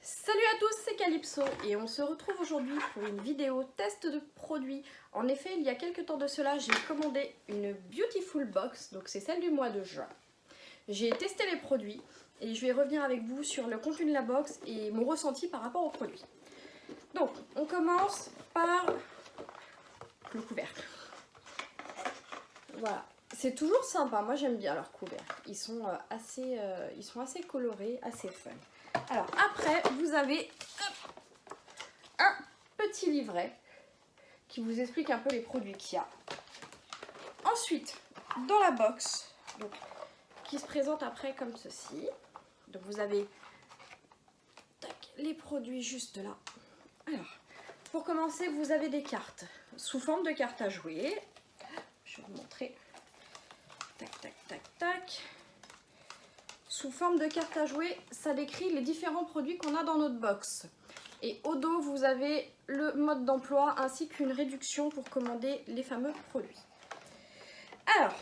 Salut à tous, c'est Calypso et on se retrouve aujourd'hui pour une vidéo test de produits. En effet, il y a quelques temps de cela, j'ai commandé une Beautiful Box, donc c'est celle du mois de juin. J'ai testé les produits et je vais revenir avec vous sur le contenu de la box et mon ressenti par rapport aux produits. Donc, on commence par le couvercle. Voilà, c'est toujours sympa, moi j'aime bien leurs couvercles. Ils sont assez colorés, assez fun. Alors après, vous avez un petit livret qui vous explique un peu les produits qu'il y a. Ensuite, dans la box, donc, qui se présente après comme ceci. Donc vous avez les produits juste là. Alors, pour commencer, vous avez des cartes sous forme de cartes à jouer. Je vais vous montrer. Tac, tac, tac, tac. Sous forme de cartes à jouer, ça décrit les différents produits qu'on a dans notre box. Et au dos, vous avez le mode d'emploi ainsi qu'une réduction pour commander les fameux produits. Alors,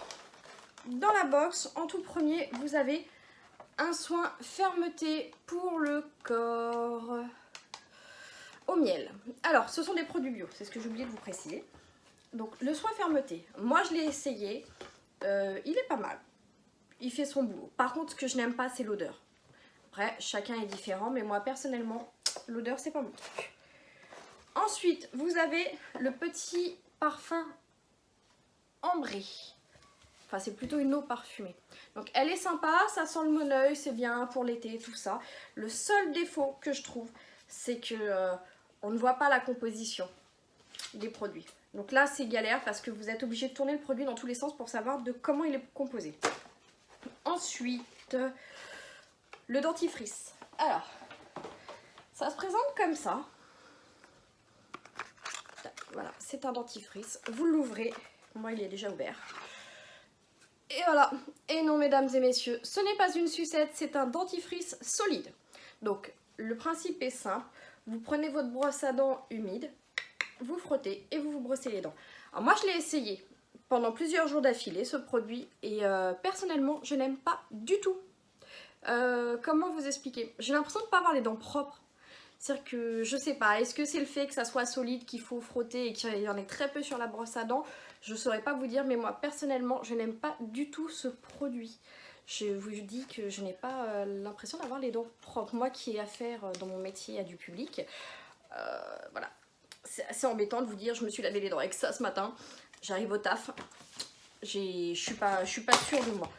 dans la box, en tout premier, vous avez un soin fermeté pour le corps au miel. Alors, ce sont des produits bio, c'est ce que j'ai oublié de vous préciser. Donc, le soin fermeté, moi je l'ai essayé, il est pas mal. Il fait son boulot. Par contre, ce que je n'aime pas, c'est l'odeur. Après, chacun est différent, mais moi, personnellement, l'odeur, c'est pas mon truc. Ensuite, vous avez le petit parfum ambré. Enfin, c'est plutôt une eau parfumée. Donc, elle est sympa, ça sent le moneuil, c'est bien pour l'été, tout ça. Le seul défaut que je trouve, c'est que on ne voit pas la composition des produits. Donc là, c'est galère parce que vous êtes obligé de tourner le produit dans tous les sens pour savoir de comment il est composé. Ensuite, le dentifrice. Alors, ça se présente comme ça. Voilà, c'est un dentifrice. Vous l'ouvrez. Moi, il est déjà ouvert. Et voilà. Et non, mesdames et messieurs, ce n'est pas une sucette, c'est un dentifrice solide. Donc, le principe est simple. Vous prenez votre brosse à dents humide, vous frottez et vous vous brossez les dents. Alors, moi, je l'ai essayé pendant plusieurs jours d'affilée, ce produit. Et personnellement, je n'aime pas du tout. Comment vous expliquer? J'ai l'impression de ne pas avoir les dents propres. C'est-à-dire que, je sais pas, est-ce que c'est le fait que ça soit solide qu'il faut frotter et qu'il y en ait très peu sur la brosse à dents? Je saurais pas vous dire, mais moi, personnellement, je n'aime pas du tout ce produit. Je vous dis que je n'ai pas l'impression d'avoir les dents propres. Moi qui ai affaire dans mon métier à du public, voilà. C'est assez embêtant de vous dire, je me suis lavé les dents avec ça ce matin. J'arrive au taf, je suis pas sûre de moi.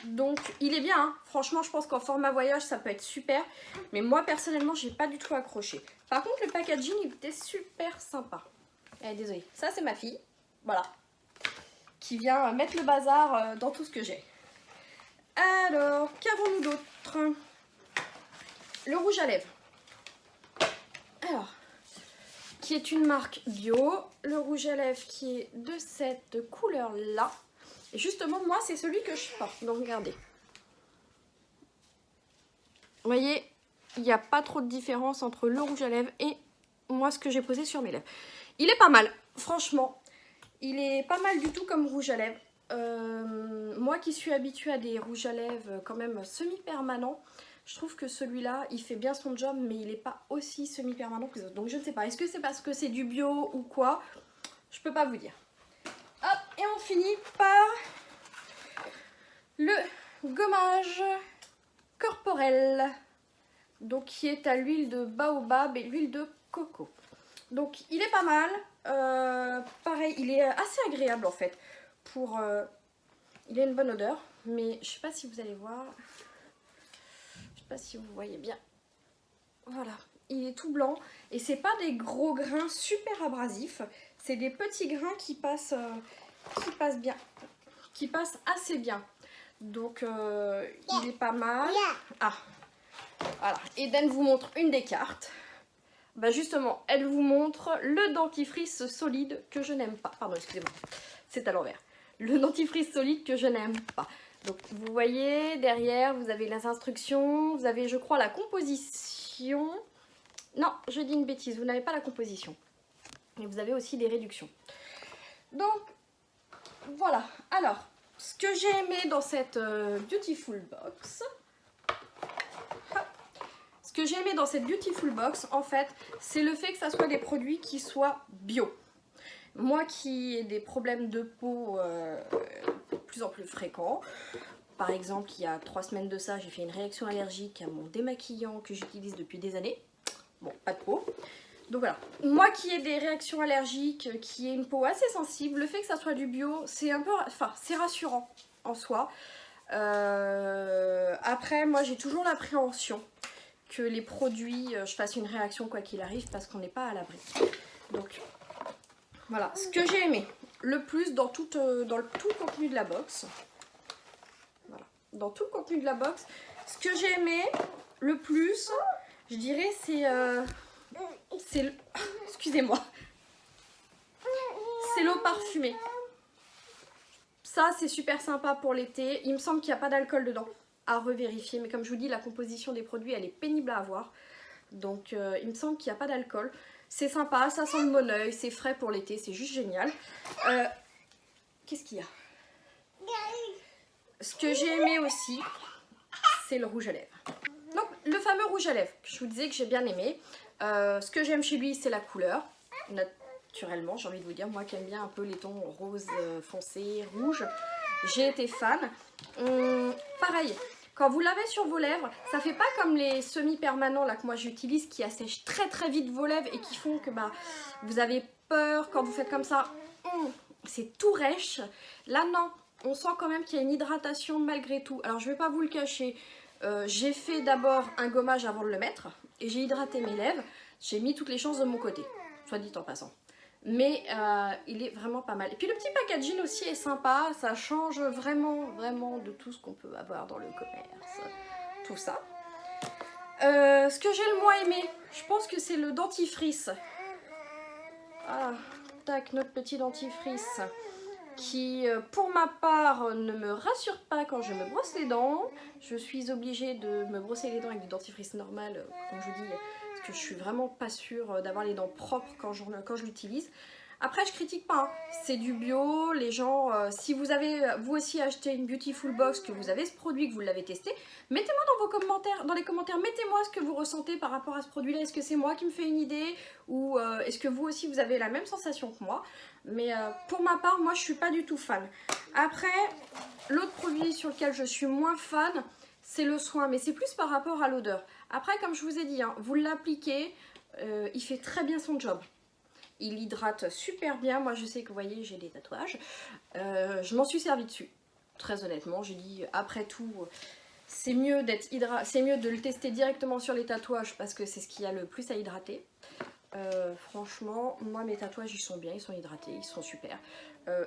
Donc il est bien, hein. Franchement je pense qu'en format voyage ça peut être super. Mais moi personnellement j'ai pas du tout accroché. Par contre le packaging il était super sympa. Désolée, ça c'est ma fille, voilà, qui vient mettre le bazar dans tout ce que j'ai. Alors, qu'avons-nous d'autre? Le rouge à lèvres. Alors, qui est une marque bio. Le rouge à lèvres qui est de cette couleur là. Et justement moi c'est celui que je porte. Donc regardez. Vous voyez, il n'y a pas trop de différence entre le rouge à lèvres et moi ce que j'ai posé sur mes lèvres. Il est pas mal, franchement. Il est pas mal du tout comme rouge à lèvres. Moi qui suis habituée à des rouges à lèvres quand même semi-permanents, je trouve que celui-là, il fait bien son job, mais il n'est pas aussi semi-permanent que les autres. Donc je ne sais pas, est-ce que c'est parce que c'est du bio ou quoi? Je peux pas vous dire. Hop, et on finit par le gommage corporel. Donc qui est à l'huile de baobab et l'huile de coco. Donc il est pas mal. Pareil, il est assez agréable en fait. Il a une bonne odeur, mais je sais pas si vous allez voir. Je sais pas si vous voyez bien. Voilà, il est tout blanc et c'est pas des gros grains super abrasifs. C'est des petits grains qui passent bien, qui passent assez bien. Donc il est pas mal. Ah, voilà. Eden vous montre une des cartes. Bah justement, elle vous montre le dentifrice solide que je n'aime pas. Pardon, excusez-moi, c'est à l'envers. Le dentifrice solide que je n'aime pas. Donc vous voyez, derrière, vous avez les instructions, vous avez, je crois, la composition. Non, je dis une bêtise, vous n'avez pas la composition. Et vous avez aussi des réductions. Donc, voilà. Alors, ce que j'ai aimé dans cette Beautiful Box, Ce que j'ai aimé dans cette Beautiful Box, en fait, c'est le fait que ça soit des produits qui soient bio. Moi qui ai des problèmes de peau de plus en plus fréquents, par exemple, il y a 3 semaines de ça, j'ai fait une réaction allergique à mon démaquillant que j'utilise depuis des années. Bon, pas de peau. Donc voilà, moi qui ai des réactions allergiques, qui ai une peau assez sensible, le fait que ça soit du bio, c'est un peu, enfin, c'est rassurant en soi. Après, moi j'ai toujours l'appréhension que les produits, je fasse une réaction quoi qu'il arrive parce qu'on n'est pas à l'abri. Donc voilà, ce que j'ai aimé le plus dans tout le contenu de la box. Voilà, dans tout le contenu de la box, ce que j'ai aimé le plus, je dirais, c'est le... Excusez-moi. C'est l'eau parfumée. Ça, c'est super sympa pour l'été. Il me semble qu'il n'y a pas d'alcool dedans. À revérifier. Mais comme je vous dis, la composition des produits, elle est pénible à avoir. Donc, il me semble qu'il n'y a pas d'alcool. C'est sympa, ça sent le bon oeil. C'est frais pour l'été. C'est juste génial. Qu'est-ce qu'il y a? Ce que j'ai aimé aussi, c'est le rouge à lèvres. Donc, le fameux rouge à lèvres que je vous disais que j'ai bien aimé. Ce que j'aime chez lui, c'est la couleur. Naturellement, j'ai envie de vous dire, moi qui aime bien un peu les tons rose foncé, rouge, j'ai été fan. Pareil, quand vous l'avez sur vos lèvres, ça fait pas comme les semi-permanents là que moi j'utilise qui assèchent très très vite vos lèvres et qui font que bah vous avez peur quand vous faites comme ça. C'est tout rêche. Là non, on sent quand même qu'il y a une hydratation malgré tout. Alors je vais pas vous le cacher. J'ai fait d'abord un gommage avant de le mettre et j'ai hydraté mes lèvres. J'ai mis toutes les chances de mon côté, soit dit en passant. Mais il est vraiment pas mal. Et puis le petit packaging aussi est sympa. Ça change vraiment, vraiment de tout ce qu'on peut avoir dans le commerce. Tout ça. Ce que j'ai le moins aimé, je pense que c'est le dentifrice. Ah, tac, notre petit dentifrice. Qui, pour ma part, ne me rassure pas quand je me brosse les dents. Je suis obligée de me brosser les dents avec du dentifrice normal, comme je vous dis, parce que je suis vraiment pas sûre d'avoir les dents propres quand je l'utilise. Après, je critique pas, hein. C'est du bio. Les gens, si vous avez vous aussi acheté une Beautiful Box, que vous avez ce produit, que vous l'avez testé, mettez-moi dans vos commentaires, dans les commentaires, mettez-moi ce que vous ressentez par rapport à ce produit-là. Est-ce que c'est moi qui me fais une idée ou est-ce que vous aussi vous avez la même sensation que moi? Mais pour ma part, moi je suis pas du tout fan. Après, l'autre produit sur lequel je suis moins fan, c'est le soin, mais c'est plus par rapport à l'odeur. Après, comme je vous ai dit, hein, vous l'appliquez, il fait très bien son job. Il hydrate super bien. Moi je sais que vous voyez, j'ai des tatouages. Je m'en suis servi dessus. Très honnêtement, j'ai dit après tout, c'est mieux de le tester directement sur les tatouages parce que c'est ce qui a le plus à hydrater. Franchement, moi mes tatouages ils sont bien, ils sont hydratés, ils sont super.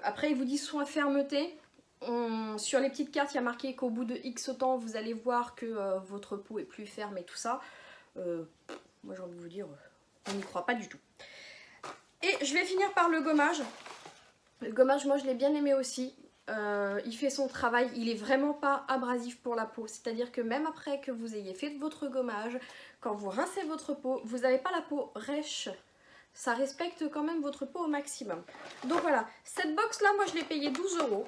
Après ils vous disent soin fermeté. Sur les petites cartes il y a marqué qu'au bout de X temps vous allez voir que votre peau est plus ferme et tout ça. Moi j'ai envie de vous dire, on n'y croit pas du tout. Et je vais finir par le gommage. Le gommage, moi je l'ai bien aimé aussi. Il fait son travail, il est vraiment pas abrasif pour la peau. C'est-à-dire que même après que vous ayez fait votre gommage, quand vous rincez votre peau, vous n'avez pas la peau rêche. Ça respecte quand même votre peau au maximum. Donc voilà, cette box là, moi je l'ai payée 12 euros.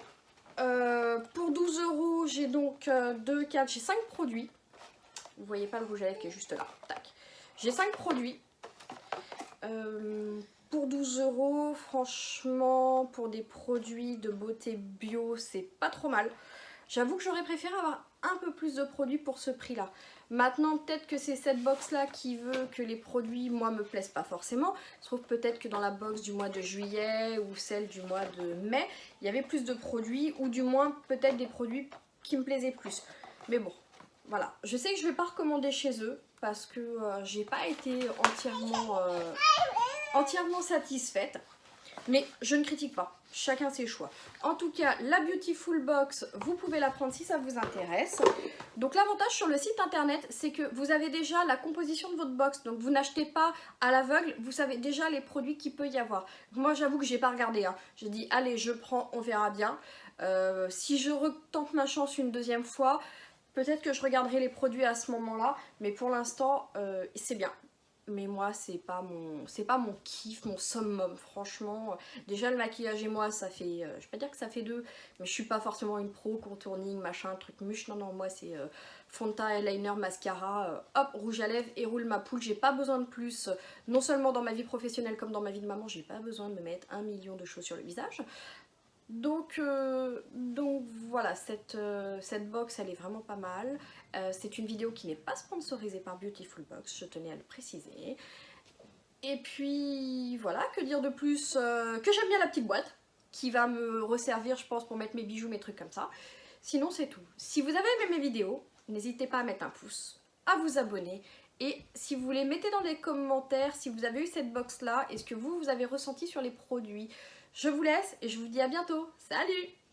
Pour 12 euros, j'ai donc 4, j'ai 5 produits. Vous voyez pas le rouge à lèvres qui est juste là. Tac. J'ai 5 produits. Pour 12 euros, franchement, pour des produits de beauté bio, c'est pas trop mal. J'avoue que j'aurais préféré avoir un peu plus de produits pour ce prix-là. Maintenant, peut-être que c'est cette box-là qui veut que les produits, moi, me plaisent pas forcément. Je trouve peut-être que dans la box du mois de juillet ou celle du mois de mai, il y avait plus de produits ou du moins peut-être des produits qui me plaisaient plus. Mais bon, voilà. Je sais que je vais pas recommander chez eux parce que j'ai pas été entièrement satisfaite. Mais je ne critique pas, chacun ses choix. En tout cas, la Beautiful Box, vous pouvez la prendre si ça vous intéresse. Donc l'avantage sur le site internet, c'est que vous avez déjà la composition de votre box. Donc vous n'achetez pas à l'aveugle, vous savez déjà les produits qu'il peut y avoir. Moi j'avoue que j'ai pas regardé, hein. J'ai dit allez je prends, on verra bien. Si je retente ma chance une deuxième fois, peut-être que je regarderai les produits à ce moment-là. Mais pour l'instant, c'est bien. mais moi c'est pas mon kiff, mon summum, franchement. Déjà le maquillage et moi ça fait, je vais pas dire que ça fait deux, mais je suis pas forcément une pro contouring, machin, truc muche, non moi c'est fond de teint, eyeliner, mascara, hop, rouge à lèvres et roule ma poule, j'ai pas besoin de plus, non seulement dans ma vie professionnelle comme dans ma vie de maman, j'ai pas besoin de me mettre 1 million de choses sur le visage. Donc voilà, cette box elle est vraiment pas mal. C'est une vidéo qui n'est pas sponsorisée par Beautiful Box, je tenais à le préciser. Et puis voilà, que dire de plus, que j'aime bien la petite boîte qui va me resservir je pense pour mettre mes bijoux, mes trucs comme ça. Sinon c'est tout. Si vous avez aimé mes vidéos, n'hésitez pas à mettre un pouce, à vous abonner. Et si vous voulez, mettez dans les commentaires si vous avez eu cette box là et ce que vous avez ressenti sur les produits. Je vous laisse et je vous dis à bientôt. Salut!